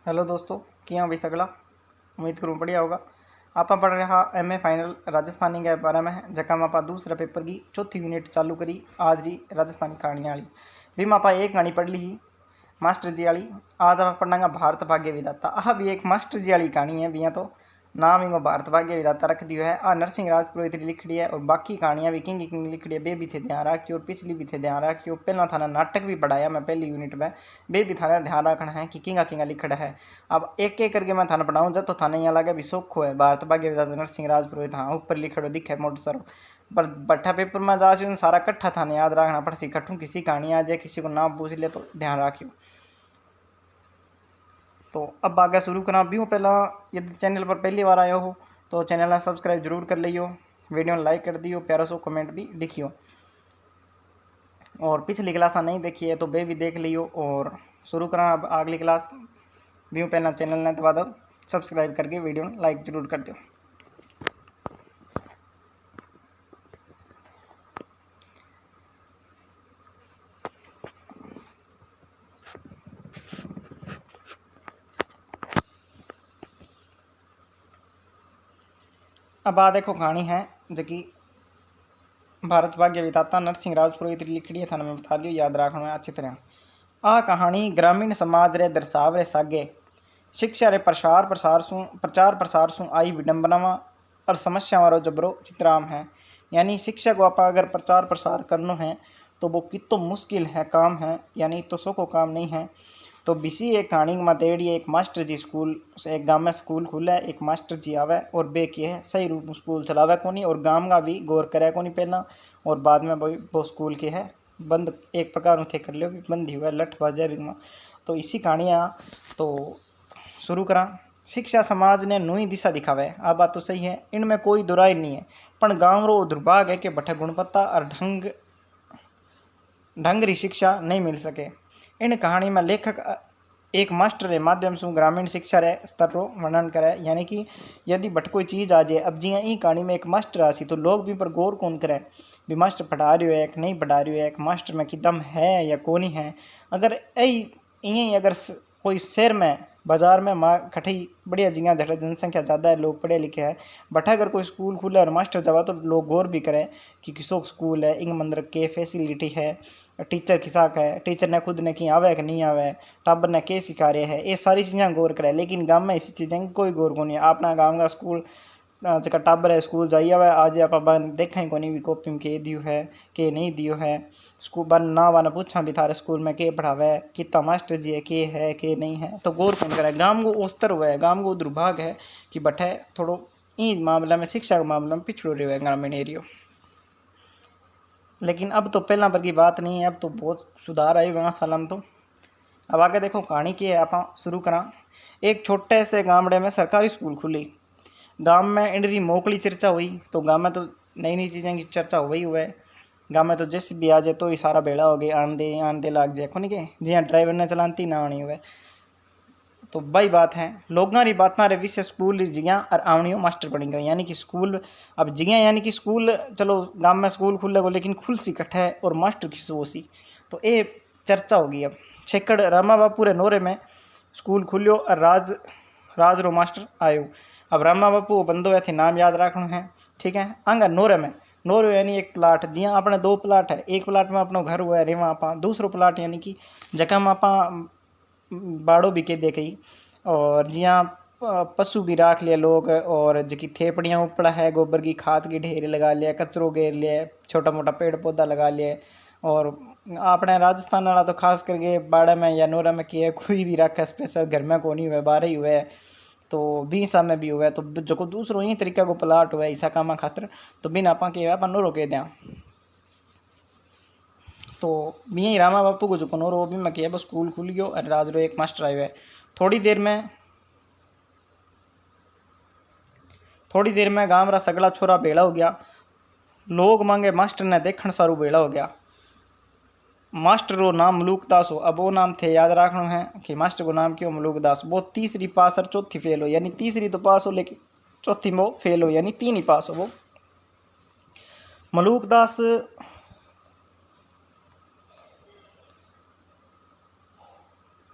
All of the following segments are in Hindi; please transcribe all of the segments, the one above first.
हेलो दोस्तों, किया भाई सगला। उम्मीद करूँ बढ़िया होगा। आप पढ़ रहा एम ए फाइनल राजस्थानी के बारे में है जका आप दूसरे पेपर की चौथी यूनिट चालू करी आज री राजस्थानी कहानियाँ वाली। भी आप एक कहानी पढ़ ली ही मास्टर जी वाली। आज आप पढ़ना भारत भाग्य विधाता। आह भी एक मास्टर जी वाली कहानी है। भी तो नाम ही भारत भाग्य विधाता रख दियो है। आ नरसिंह राजपुरोहित लिखड़ी है और बाकी कहानियाँ भी किंग किंग लिखड़ी है। बे भी थे ध्यान रखियो और पिछली भी थे ध्यान रखियो। पहला थाना नाटक भी पढ़ाया मैं पहली यूनिट में। बे भी थाना ध्यान रखना है कि किंगा किंगा लिखड़ा है। अब एक एक करके मैं थाना पढ़ाऊँ जब तो थाने यहाँ लगे भी सोखो है भारत भाग्य विधाता नरसिंह राजपुरोहित। हाँ ऊपर लिखड़ो दिखे मोटर सर पर बट्ठा पेपर में जा सारा कट्ठा थाने याद रखना पड़ सी कट्ठू किसी कहानी आ जाए किसी को नाम पूछ ले तो ध्यान रखियो। तो अब आगे शुरू करा भी हूँ। पहला यदि चैनल पर पहली बार आयो हो तो चैनल सब्सक्राइब जरूर कर लियो, वीडियो लाइक कर दियो, प्यारा सो कमेंट भी लिखियो और पिछली क्लास नहीं देखी है तो वे भी देख लियो। और शुरू करा अब अगली क्लास भी हूँ। पहला चैनल ने दबा दो सब्सक्राइब करके वीडियो लाइक जरूर कर दो। अब आ देखो कहानी है जो कि भारत भाग्य विधाता नरसिंह राजपुरोहित लिखड़ी है थाने में बता दियो याद रखना है अच्छी तरह। आ कहानी ग्रामीण समाज रे दर्शाव रे सागे शिक्षा रे प्रचार प्रसार सु आई विडंबनावा और समस्या वालो जबरो चित्राम है। यानी शिक्षा को आप अगर प्रचार प्रसार करना है तो वो कितो मुश्किल है काम है, यानी तो सो को काम नहीं है। तो बिसी एक कहानी में तेड़ी एक मास्टर जी स्कूल एक गांव में स्कूल खुला है। एक मास्टर जी आवे और बे के है सही रूप में स्कूल चलावे कोनी और गांव का भी गौर करे कोनी पहला और बाद में वो स्कूल के है बंद एक प्रकार थे कर लियो बंद ही हुआ लठ बाजा भी। तो इसी कहानियाँ तो शुरू करा। शिक्षा समाज ने नई दिशा दिखावे आ बात तो सही है, इनमें कोई दुराई नहीं है। पर गांव रो दुर्भाग्य है कि बठे गुणवत्ता और ढंग री शिक्षा नहीं मिल सके। इन कहानी में लेखक एक मास्टर के माध्यम से ग्रामीण शिक्षा रे स्तर रो वर्णन करे। यानी कि यदि बट कोई चीज़ आ जाए अब जिया ई कहानी में एक मास्टर आसी तो लोग भी पर गौर कौन करे भी मास्टर पढ़ा रही है कि नहीं पढ़ा रही है, एक मास्टर में कि दम है या कोनी है। अगर यही अगर कोई शहर में बाजार में माँ कठी बढ़िया जगह जहाँ जनसंख्या ज़्यादा है लोग पढ़े लिखे हैं बटा अगर कोई स्कूल खुले और मास्टर जावा तो लोग गौर भी करें कि किसो स्कूल है इंग मंदिर के फैसिलिटी है, टीचर किसाक है, टीचर ने खुद ने कि आवे कि नहीं आवे, टाबर ने के सिखा रहे हैं, ये सारी चीज़ें गौर करे। लेकिन गाँव में ऐसी चीज़ें कोई गौर को नहीं है। अपना गाँव का स्कूल जका टाबर है स्कूल जाइए हुआ आज आप देखें को नहीं भी कॉपी में के दियो है के नहीं दियो है। स्कूल बन ना बना पूछा भी थारे स्कूल में के पढ़ावे कितना मास्टर जी है के नहीं है तो गौर कौन करे। गाँव को उस्तर हुआ है, गाँव को दुर्भाग्य है कि बठे थोड़ो इन मामले में शिक्षा के मामले में पिछड़ो रहे है ग्रामीण एरियो। लेकिन अब तो पहला पर की बात नहीं है, अब तो बहुत सुधार आए वहाँ साल में। तो अब आगे देखो कहानी की है आप शुरू करा। एक छोटे से गामड़े में सरकारी स्कूल खुली। गांव में इंडरी मोकली चर्चा हुई तो गांव में तो नई नई चीज़ें की चर्चा हुई हुआ है। गांव में तो जैसे भी आ जाए तो ही सारा बेड़ा हो गया आंदे लाग जाए को नहीं के जी ड्राइवर ने चलाती ना आनी हुए। तो भाई बात है लोगों की बात ना रे विशेष स्कूल जिया और आवनी मास्टर बन गए। यानी कि स्कूल अब जिया यानी कि स्कूल चलो गांव में स्कूल खुले को लेकिन खुल सी कट्ठा है और मास्टर की सो सी तो ये चर्चा होगी। अब छेकड़ रामा बापू रे नोरे में स्कूल खुलियो और राज रो मास्टर आयो। अब रामा बापू बंदो है थे नाम याद रखना है ठीक है। आंगा नोरे में नोरे यानी एक प्लाट जिया अपने दो प्लाट है, एक प्लाट में अपना घर हुआ है रेवा आप दूसरो प्लाट यानी कि जगह में आप बाड़ो भी के दे कही और जिया पशु भी राख लिया लोग और जी थेपड़ियाँ उपड़ा है गोबर की खाद की ढेर लगा लिया, कचरो घेर लिया, छोटा मोटा पेड़ पौधा लगा लिया। और अपने राजस्थान वाला तो खास करके बाड़ा में या नोरा में किया कोई भी रखा स्पेशल घर में को नहीं हुआ बाहर ही हुआ है तो बीसा में भी हुआ है। तो जो दूसरों ही तरीका को प्लाट हुआ है ऐसा काम खातर तो बिना आपा के अपन नोरो कह दें। तो यही रामा बापू को जो कनोरो वो भी मैं किया बस स्कूल खुल गयो और राज रो एक मास्टर आयो है। थोड़ी देर में गांव रा सगला छोरा बेड़ा हो गया। लोग मांगे मास्टर ने देखण सारू बेड़ा हो गया। मास्टर रो नाम मलूकदास हो। अब वो नाम थे याद रखना है कि मास्टर को नाम क्यों मलूकदास। वो तीसरी पास और चौथी फेल हो, यानी तीसरी तो पास हो लेकिन चौथी में वो फेल हो, यानी तीन ही पास हो। वो मलूकदास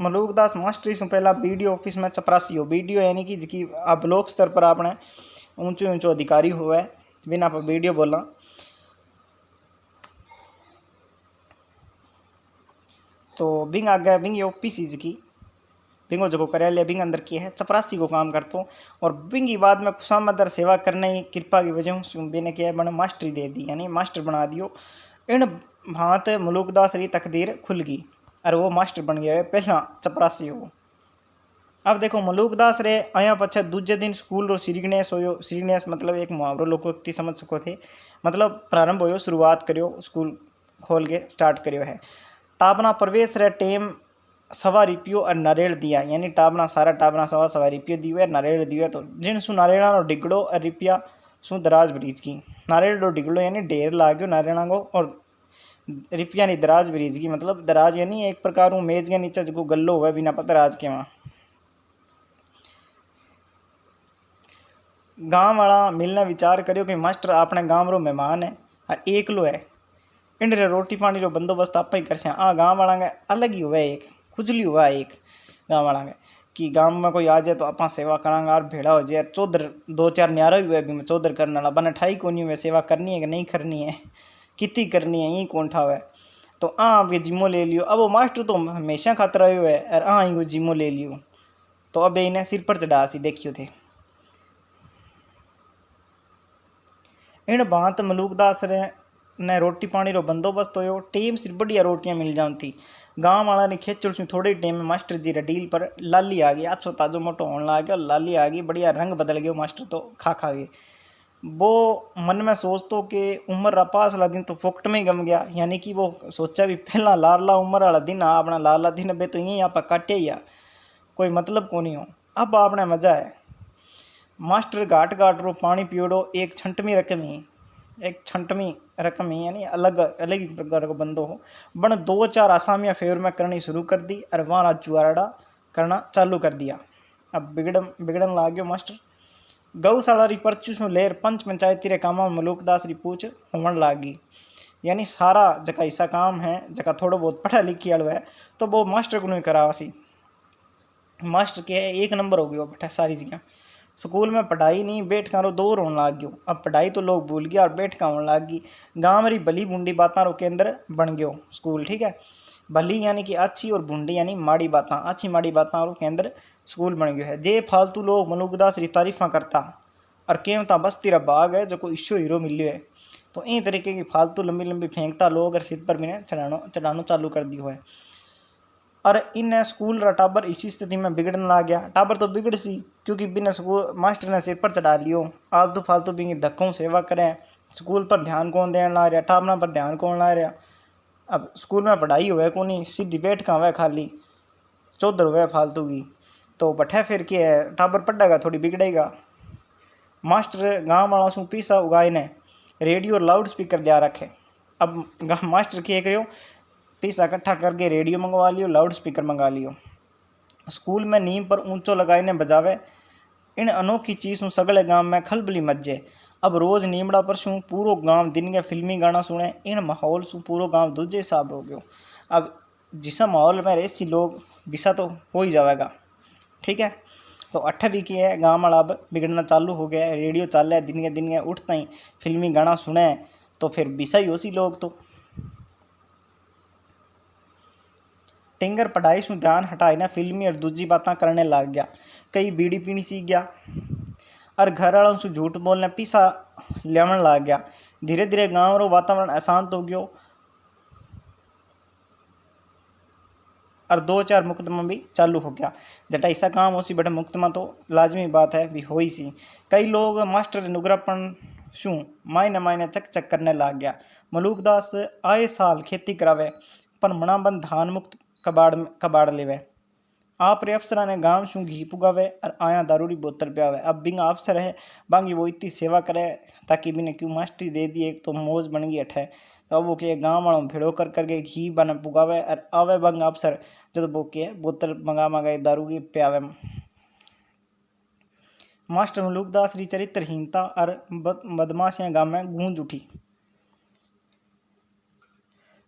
मलूकदास मास्टरी से पहला बीडीओ ऑफिस में चपरासी हो। बीडीओ यानी कि जिकी आप ब्लॉक स्तर पर आपने ऊंचो ऊंचो अधिकारी हुआ है, बिना आप बीडीओ बोला। तो बिंग आगे बिंग ऑफिस की बिंगो जो कार्यालय बिंग अंदर की है चपरासी को काम करता हूँ। और बिंग की बाद में खुशामदर सेवा करने की कृपा की वजह से बिने किया मैंने मास्टरी दे दी, यानी मास्टर बना दियो। इन भांत मलूकदास री तकदीर खुल गई और वो मास्टर बन गया है पहला चपरासी हो। अब देखो मलूकदास रे आया पछे दूजे दिन स्कूल रो श्री गणेश होयो। श्री गणेश मतलब एक मुहावरो लोकोक्ति समझ सको थे, मतलब प्रारंभ होयो, शुरुआत करियो, स्कूल खोल के स्टार्ट करियो है। टापना प्रवेश रे टेम सवा रिपियो और नारियल दिया, यानी टापना सारा टापना सवा सवा रिपियो दियो है, नारियल दियो है। तो जिन सु नारियला रो डिगड़ो और रिपिया सु दराज ब्रिज की। नारियल रो डिगड़ो यानी ढेर लाग्यो नारियला को, और रिपिया नी दराज ब्रिज की मतलब दराज यानी एक प्रकार ऊ मेज के नीचे जो गल्लो हुआ बिना पता राज के वहाँ। गांव वाला मिलने विचार करियो कि मास्टर अपने गांव रो मेहमान है और एकलो है, इन रे रोटी पानी रो बंदोबस्त आप ही कर से। गांव वाला के अलग ही हुआ एक खुजली हुआ एक गांव वाला के कि गांव में कोई आ जाए तो आप सेवा करांगा और भेड़ा हो जाए। चौधर दो चार न्यारा भी हुआ भी चौधर करने वाला बने ठाई को नहीं हुआ, सेवा करनी है कि नहीं करनी है, कितनी करनी है, यही कौन ठा है। तो आपके जिम्मो ले लियो। अब वो मास्टर तो हमेशा खतरा हुआ है और ही को जिम्मो ले लियो। तो अब इन्हें सिर पर चढ़ा सी देखियो थे। इन बात मलूकदास ने रोटी पानी रो बंदोबस्त होयो। टेम सिर्फ बढ़िया रोटियां मिल जाती। गांव वाला ने खेचल से थोड़े टाइम में मास्टर जी रे डील पर लाली आ गई, अच्छो ताजो मोटो होने लग गया, लाली आ गई, बढ़िया रंग बदल गयो। मास्टर तो खा गए। वो मन में सोचतो कि उम्र रा पासला दिन तो फोकट में ही गम गया, यानी कि वो सोचा भी पहला लारला उम्र वाला दिन आ अपना लारला दिन बे तो यही आप काटे ही आ, कोई मतलब को नहीं हो। अब आपने मजा है। मास्टर घाट घाट रो पानी पियोड़ो एक छंटमी रकम ही, एक छंटमी रकम ही, यानी अलग अलग ही प्रकार को बंदो हो। बन दो चार आसामियाँ फेवर में करनी शुरू कर दी और वहाँ जुआड़ा करना चालू कर दिया। अब बिगड़न लाग गयो मास्टर। गौशाला री पर्ची सु लेर पंच पंचायती रे कामा में मलूकदास री पूछ होवन लागी, यानी सारा जका ऐसा काम है जका थोड़ा बहुत पढ़ा लिखी वालों है तो वो मास्टर को नहीं करावासी। मास्टर के एक नंबर हो गयो बटा सारी जगह। स्कूल में पढ़ाई नहीं बैठका रो दौर होने लग गयो। अब पढ़ाई तो लोग भूल गया और बैठका होने लग गई। गाँव री भली बूंदी बातां रो केंद्र बन गयो स्कूल, ठीक है। भली यानी कि अच्छी और बूंदी यानी माड़ी बातां, अच्छी माड़ी बातां रो केंद्र स्कूल बन गयो है। जे फालतू लोग मलूकदास री तारीफा करता और केवता बस तेरा बाग है जो कोई इश्यो हीरो मिलियो है, तो इन तरीके की फालतू लंबी लंबी फेंकता लोग और सिर पर भी चढ़ानो चालू कर दियो है। और इन स्कूल रा टाबर इसी स्थिति में बिगड़ने लग गया। टाबर तो बिगड़ सी क्योंकि बिना स्कूल मास्टर ने सिर पर चढ़ा लियो। आलतू फालतू बिंगी धक्कों सेवा करें, स्कूल पर ध्यान कौन देने ला रहा, टाबरा पर ध्यान कौन ला रहा। अब स्कूल में पढ़ाई हुए को नहीं, सीधी बैठ का हुआ खाली चौधर हुआ फालतू की। तो बठे फिर के टाबर पढ़ेगा थोड़ी बिगड़ेगा। मास्टर गाँव वाला सु पीसा उगाए ने रेडियो और लाउड स्पीकर दिया रखे। अब मास्टर क्या करो, पैसा इकट्ठा करके रेडियो मंगवा लियो, लाउड स्पीकर मंगा लियो। स्कूल में नीम पर ऊंचो लगाई ने बजावे। इन अनोखी चीज हूँ सगले गांव में खलबली मज्जे। अब रोज नीमड़ा पर शू पूरो गांव दिन के फिल्मी गाना सुने। इन माहौल शू पूरो गांव दूजे हिसाब हो गयो। अब जिसा माहौल में ऐसी लोग बिसा तो हो ही जाएगा, ठीक है। तो अट्ठे भी किए है गाँव वाला अब बिगड़ना चालू हो गया है। रेडियो चल रहा है दिन के उठता ही फिल्मी गाना सुने तो फिर बिसा ही हो सी लोग। तो टिंगर पढ़ाई से ध्यान हटाई ना फिल्मी और दूजी बातें करने लग गया। कई बीड़ी पीनी सीख गया और घर वालों से झूठ बोलने पीसा लेवन लग गया। धीरे धीरे गाँव रो वातावरण अशांत हो गयो और दो चार मुकदमा भी चालू हो गया। जटा ऐसा काम हो सी बटे मुकदमा तो लाजमी बात है भी हो ही सी। कई लोग मास्टर नुगरापन शू मायने मायने चक चक करने लग गया। मलूकदास आए साल खेती करावे पर मणाबंद धान मुक्त कबाड़ लेवे। आप रे अफसरा ने गांव शू घी पुगावे और आया दारू री बोतल पियावे। अब बिंगा अफसर है बांगी वो इतनी सेवा करे ताकि बिने क्यों मास्टरी दे दी एक तो मौज बन गई अठे। तो अब वो के गाँव वालों भेड़ो कर करके घी बन पुगावे और आवे बंगा अफसर जब वो के बोतल मंगाए दारू की पियावे। मास्टर मलूकदास री चरित्रहीनता और बदमाशियां गाँव में गूंज उठी।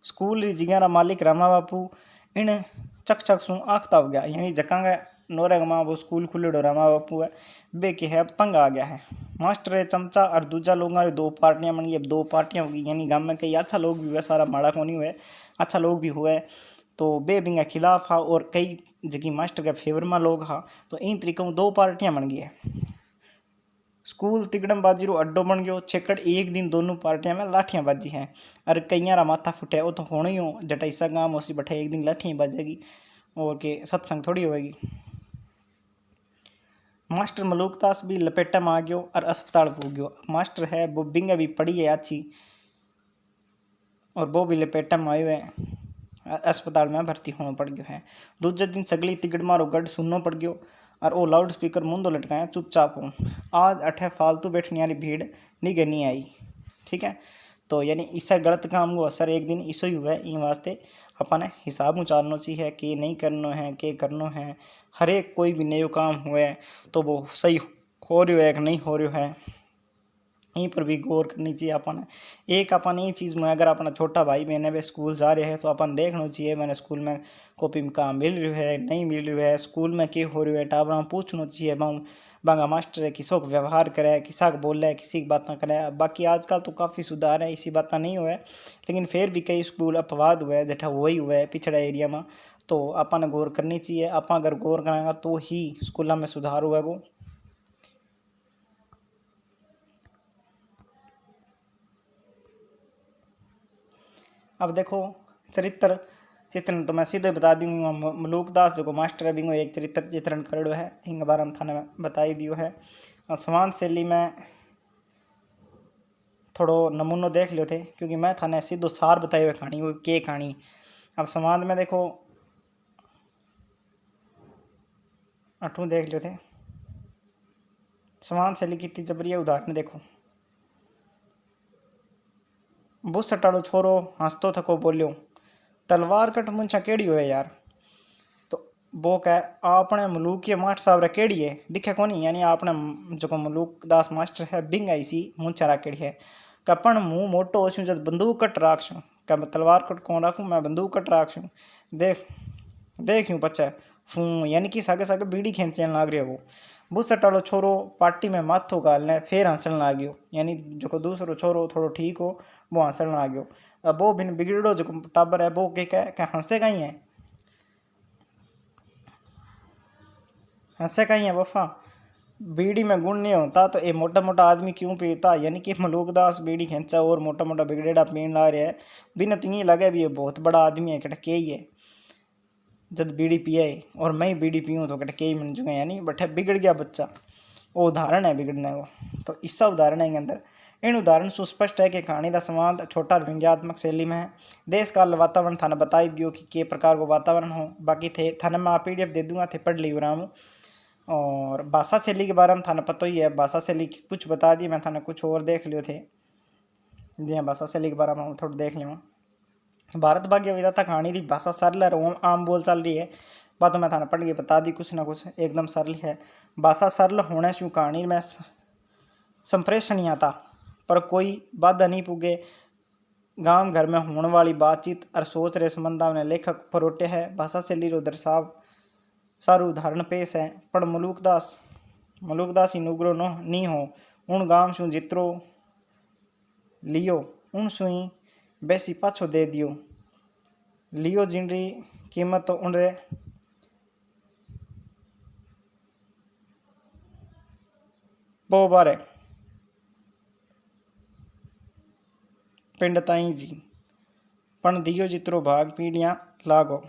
स्कूल री जगह रा मालिक रामा बापू इन चक चक सू आखता हो गया, यानी जकांगे नोरे माँ वो स्कूल खुले डोरा माँ बापू है बे के है अब तंग आ गया है। मास्टर है चमचा और दूजा लोगों ने दो पार्टियां बन गई। अब दो पार्टियां होगी, यानी गांव में कई अच्छा लोग भी हुए, सारा माड़ा को नहीं हुए, अच्छा लोग भी हुए। तो बे बिंगा खिलाफ हा और कई जगह मास्टर के फेवर में लोग हा। तो इन तरीकों दो पार्टियां बन गई है। स्कूल तिगड़म बाजी रो अड्डो बन गयो। छेकड़ एक दिन दोनों पार्टियां में लाठियां बाजी हैं। अरे कईयां रा माथा फुटे वो तो होना ही हो, जटाइसा गांव उसी बैठे एक दिन लाठियां बाजेगी और के सत्संग थोड़ी होएगी। मास्टर मलूकदास भी लपेटा में आ गयो और अस्पताल पहुंच गयो। मास्टर है वो बिंगा भी पड़ी है अच्छी और वो भी लपेटा में आयो है, अस्पताल में भर्ती होना पड़ गयो है। दूसरे दिन सगली तिगड़ मारो गढ़ सुनना पड़ गयो और वो लाउड स्पीकर मुंदो लटकाया चुपचाप हो। आज अठे फालतू बैठने वाली भीड़ निगे नहीं आई। ठीक है, तो यानी इससे गलत काम को असर एक दिन इसो ही हुआ है। इन वास्ते अपन हिसाब उचारना चाहिए कि नहीं करना है के करना है। हर एक कोई भी नयो काम हुए तो वो सही हो रहा है कि नहीं हो रहा है, यहीं पर भी गौर करनी चाहिए अपन। एक अपन ये चीज़ में अगर अपना छोटा भाई बहन है वे स्कूल जा रहे हैं तो अपन देखना चाहिए मैंने स्कूल में कॉपी में काम मिल रहा है नहीं मिल रहा है, स्कूल में क्या हो रहा है, टाबरा पूछना चाहिए बांगा मास्टर है किसो को व्यवहार करे, किसा को बोले है, किसी की बातें करे। बाकी आजकल तो काफ़ी सुधार है, इसी बातें नहीं हुआ है, लेकिन फिर भी कई स्कूल अपवाद हुआ है जटा वही हुआ है पिछड़ा एरिया में। तो अपन गौर करनी चाहिए, अपन अगर गौर करेंगे तो ही स्कूलों में सुधार हुआ वो। अब देखो चरित्र चित्रण तो मैं सीधे बता दूंगा। मलूकदास जो मास्टर है बिंगो एक चरित्र चित्रण करो है, इन बारे में थाने बता ही दियो है। समान शैली में थोड़ो नमूनो देख लियो थे, क्योंकि मैं थाने सीधो सार बताए हुए कहानी वो के कहानी। अब समाज में देखो अठू देख लियो थे, समान शैली की जबरी उदाहरण देखो। बुस सटाड़ो छोरो हंसतो थको बोलियो तलवार कट मुंछा केड़ी हो यार। तो वो कह आपने मलूक मास्टर साहब केड़ी है दिखे कोनी, यानी आपने जो मलूकदास मास्टर है बिंग आई सी मुंछा राकेड़ी है। कपन मुँह मोटो हो जब बंदूक कट राखशू, क्या मैं तलवार कट कौन राखूँ, मैं बंदूक कट राखशू। देख देख यूँ पचा फू, यानी कि सागे सागे बीड़ी खींचने लाग रहे वो। बुसट वालो छोरो पार्टी में माथो गालने फिर हंसन लाग गयो, यानी जो दूसरो छोरो थोड़ो ठीक हो वो हंसन लाग गयो। अब वो बिन बिगड़ो जो टाबर है वो के हंसे कहीं है, हंसे कहीं है वफा। बीड़ी में गुण नहीं होता तो ये मोटा मोटा आदमी क्यों पीता, यानी कि मलूकदास बीड़ी खींचा और मोटा मोटा बिगड़ेड़ा पीन ला रहा है। बिना तो ये लगे भी ये बहुत बड़ा आदमी है, कट के ही है जब बीड़ी पिए और मैं बीड़ी पीऊँ तो कट के ही मिल चुके, यानी बठे बिगड़ गया बच्चा। वो उदाहरण है बिगड़ने को, तो इसका उदाहरण है अंदर। इन उदाहरण सुस्पष्ट है कि कहानी का संवाद छोटा और व्यंग्यात्मक शैली में है। देश काल वातावरण थाने बताई दियो कि के प्रकार को वातावरण हो। बाकी थे थाने में आप PDF दे दूंगा थे पढ़ ली राम। और भाषा शैली के बारे में थाने पता ही है, भाषा शैली कुछ बता दी, मैं थाने कुछ और देख लियो थे। जी हाँ, भाषा शैली के बारे में थोड़ा देख लियो। भारत भाग्य विधाता कहानी की भाषा सरल है, आम बोल चल रही है। बात तो मैं थाने पढ़ के बता दी कुछ ना कुछ, एकदम सरल है। भाषा सरल होने से कहानी में संप्रेषण नहीं आता, पर कोई बाधा नहीं पुगे। गांव घर में होने वाली बातचीत और सोच रहे संबंधा में लेखक परोटे है। भाषा शैली रो दर्शाव सारू उदाहरण पेश है, पर मलूकदास ही नुगरो नो नहीं हो। उन गांव शू जित्रो लियो उन सुई बेसी पाछो दे दियो, लियो जिनरी कीमत तो उनरे बो बारे पिंड ताई जी पण दियो जित्रो भाग पीढ़ियाँ लागो।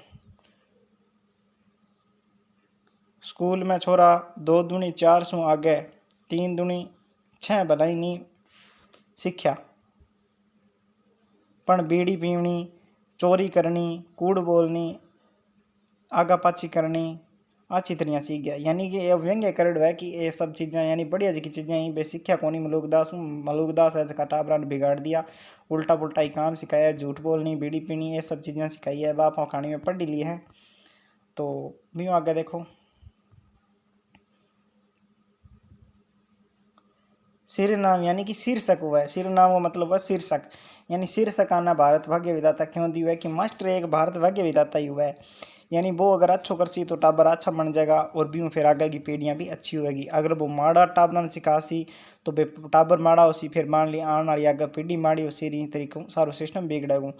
स्कूल में छोरा 2 दूनी 4 सू आगे 3 दूनी 6 भलाई नी सीख्या, पण बीड़ी पीवनी चोरी करनी कूड़ बोलनी आगा पाछी करनी अच्छी तरह सीख गया। यानी कि ये व्यंग्य करड़ है कि ये सब चीज़ें यानी बढ़िया जी की चीज़ें ही बे सीख्या कोनी मलूकदास है जका टाबरा ने बिगाड़ दिया, उल्टा पुल्टा ही काम सिखाया, झूठ बोलनी बीड़ी पीनी ये सब चीज़ें सिखाई है। बाप कहानी में पढ़ ली है। तो भी आगे देखो सिरनाम, यानी कि शीर्षक हुआ है। सिरनाम का मतलब हुआ शीर्षक, यानी शीर्षक आना भारत भाग्य विधाता क्यों दी हुआ है कि मास्टर एक भारत भाग्य विधाता ही हुआ है। यानी वो अगर अच्छो करसी तो टाबर अच्छा बन जाएगा और भी फिर आगे की पीढ़ियाँ भी अच्छी होगी। अगर वो माड़ा टाबरा सिखासी तो बे टाबर माड़ा होसी, फिर मान ली आने वाली आगे पीढ़ी माड़ी होसी, इन तरीकों सारो सिस्टम बिगड़ेगो।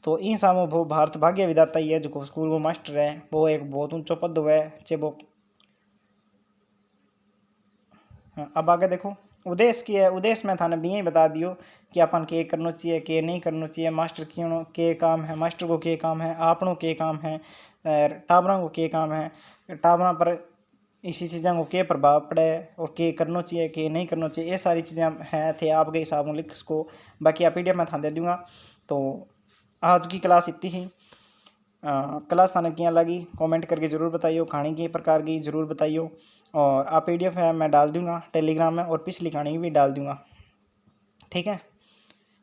तो इन सामो वो भारत भाग्य विधाता ही है जो स्कूल वो मास्टर है, वो एक बहुत ऊंचो पद हुआ है चे वो। हाँ, अब आगे देखो उद्देश्य की है। उद्देश्य में थाने भी यही बता दियो कि अपन के करना चाहिए के नहीं करना चाहिए, मास्टर क्यों के काम है, मास्टर को के काम है, आपनों के काम है, टाबरों को के काम है, टाबरों पर इसी चीज़ों को के प्रभाव पड़े और के करना चाहिए के नहीं करना चाहिए, ये सारी चीज़ें हैं थे आपके हिसाब में लिख इसको। बाकी आप PDF में था दे दूँगा। तो आज की क्लास इतनी ही। क्लास थाने क्या लगी कमेंट करके ज़रूर बताइए, कहानी की प्रकार की ज़रूर बताइए। और आप PDF है मैं डाल दूँगा टेलीग्राम में, और पिछली कहानी भी डाल दूँगा, ठीक है।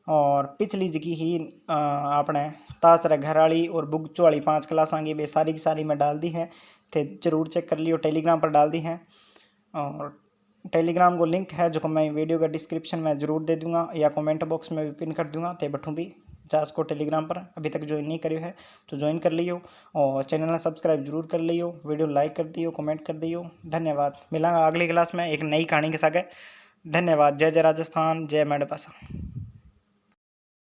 और पिछली जी की ही आपने तासरा घरवाली और बुगचो वाली 5 क्लास आएंगी, वे सारी की सारी मैं डाल दी हैं, थे ज़रूर चेक कर लियो, टेलीग्राम पर डाल दी हैं। और टेलीग्राम को लिंक है जो मैं वीडियो का डिस्क्रिप्शन में ज़रूर दे दूंगा या कमेंट बॉक्स में भी पिन कर दूंगा, ते बठू भी जा को टेलीग्राम पर अभी तक ज्वाइन नहीं करियो है तो ज्वाइन कर लियो, और चैनल ने सब्सक्राइब जरूर कर लियो, वीडियो लाइक कर दियो, कमेंट कर दियो। धन्यवाद, मिलांगा अगली क्लास में एक नई कहानी के साथ। धन्यवाद। जय जय राजस्थान, जय मेड पासा।